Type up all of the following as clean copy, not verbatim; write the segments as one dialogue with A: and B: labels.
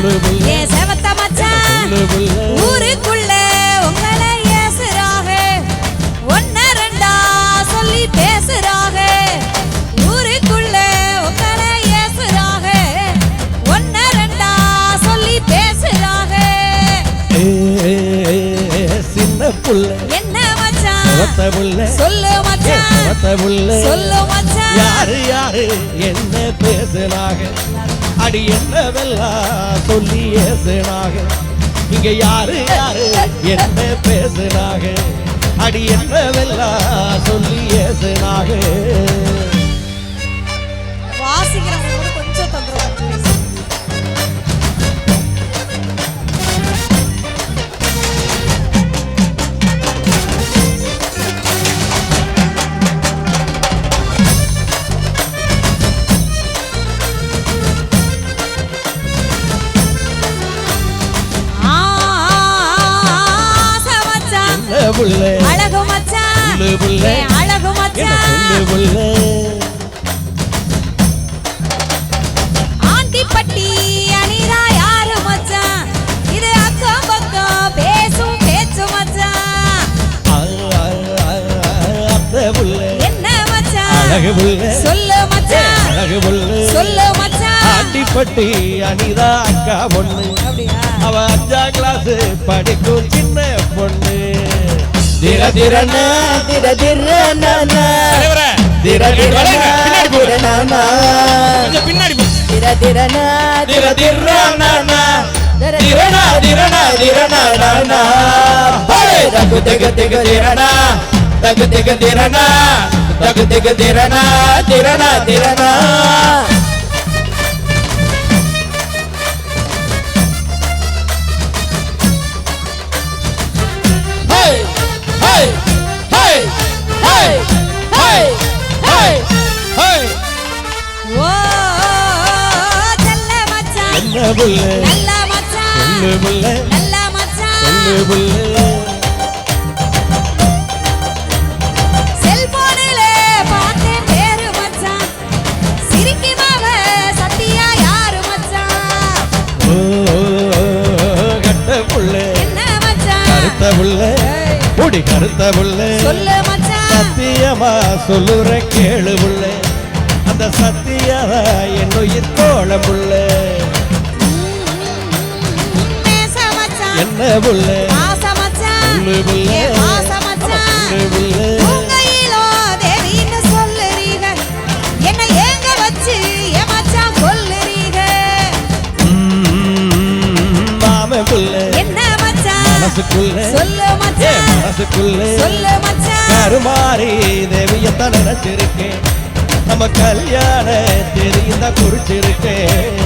A: ஏன் செவத்த மச்சான் ஊருக்குள்ள உங்களை ஏசுறாக ஒன்ன ரெண்டா சொல்லி பேசுறாக ஊருக்குள்ள உங்களை ஏசுறாக ஒன்ன ரெண்டா சொல்லி பேசுறாக
B: சின்ன புள்ள
A: என்ன மச்சான் சொல்லு மச்சான் சொல்லு மச்சான்
B: யாரு யாரு என்ன பேசுறாங்க அடி என்னவெல்லாம் சொல்லி ஏசுறாங்க இங்க யாரு யாரு என்ன பேசுறாங்க அடி என்னவெல்லாம் சொல்லி ஏசுறாங்க
A: வாசிக்கிறவங்க கொஞ்சம் தொந்தரவு அழகு மச்சான் அழகு மச்சான் ஆண்டிப்பட்டி அணிரா யாரு மச்சான் இது அக்கம் பக்கம் பேசும் பேச்சு மச்சான் என்ன மச்சான் சொல்லு மச்சான் சொல்லு மச்சான்
B: ஆண்டிப்பட்டி அணிரா அக்கா பொண்ணு அவ 5ஆம் கிளாஸ் படிக்கும் சின்ன பொண்ணு திர திரனா திர திரனா திர திரனா திர நானா பின்னாடி திர திரனா திர திரனா திரனா திரனா திரனா நானா ஹே தகு தகு தகு திரனா தகு தகு திரனா தகு தகு திரனா திரனா திரனா
A: செல்போனில பார்த்தேன் பேரு மச்சான் சிரிக்குமாவ சத்தியா யாரு மச்சான்
B: கட்ட புள்ள
A: என்ன மச்சான்
B: கருத்த புள்ள பொடி கருத்த புள்ள
A: சொல்லு மச்சான்
B: சத்தியமா சொல்லுற கேளு புள்ள அந்த சத்தியமா என்னுயிர் தோழ புள்ள என்ன புள்ள
A: ஆசை மச்சான்
B: சொல்லு புள்ள
A: ஆசை மச்சான் உங்கையிலோ தேவின்னு சொல்லுறீங்க என்ன ஏங்க வச்சு என் மச்சான் கொல்லுறீங்க
B: மாம புள்ள
A: என்ன மச்சான்
B: மனசுக்குள்ள
A: சொல்லு மச்சான்
B: மனசுக்குள்ள
A: சொல்லு மச்சான்
B: கருமாறி தேவியத்தான் நினைச்சிருக்கேன் நம்ம கல்யாண தெரியுதா குறிச்சிருக்கேன்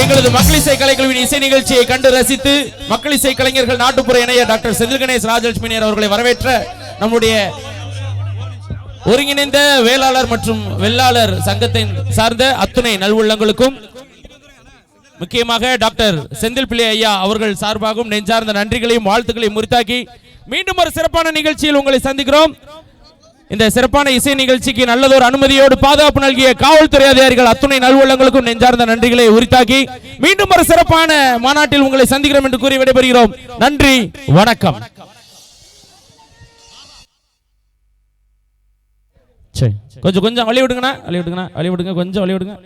C: எங்களது மக்களிசை கலைக்குழுவின் இசை நிகழ்ச்சியை கண்டு ரசித்து மக்களிசை கலைஞர்கள் நாட்டுப்புற இணையர் டாக்டர் செந்தில் கணேஷ் ராஜலட்சுமி அவர்களை வரவேற்ற நம்முடைய ஒருங்கிணைந்த வேளாளர் மற்றும் வெள்ளாளர் சங்கத்தை சார்ந்த அத்துணை நல்வுள்ளங்களுக்கும் முக்கியமாக டாக்டர் செந்தில் பிள்ளை ஐயா அவர்கள் சார்பாகவும் நெஞ்சார்ந்த நன்றிகளையும் வாழ்த்துக்களையும் முறித்தாக்கி மீண்டும் ஒரு சிறப்பான நிகழ்ச்சியில் உங்களை சந்திக்கிறோம். இந்த சிறப்பான இசை நிகழ்ச்சிக்கு நல்லதொரு அனுமதியோடு பாதுகாப்பு நல்கிய காவல்துறை அதிகாரிகள் அத்துணை நல்வுள்ளங்களுக்கும் நெஞ்சார்ந்த நன்றிகளை உரித்தாக்கி மீண்டும் ஒரு சிறப்பான மாநாட்டில் உங்களை சந்திக்கிறோம் என்று கூறி விடைபெறுகிறோம். நன்றி, வணக்கம். கொஞ்சம் வழி விடுங்கண்ணா, வழி விடுங்க, கொஞ்சம் வழி விடுங்க.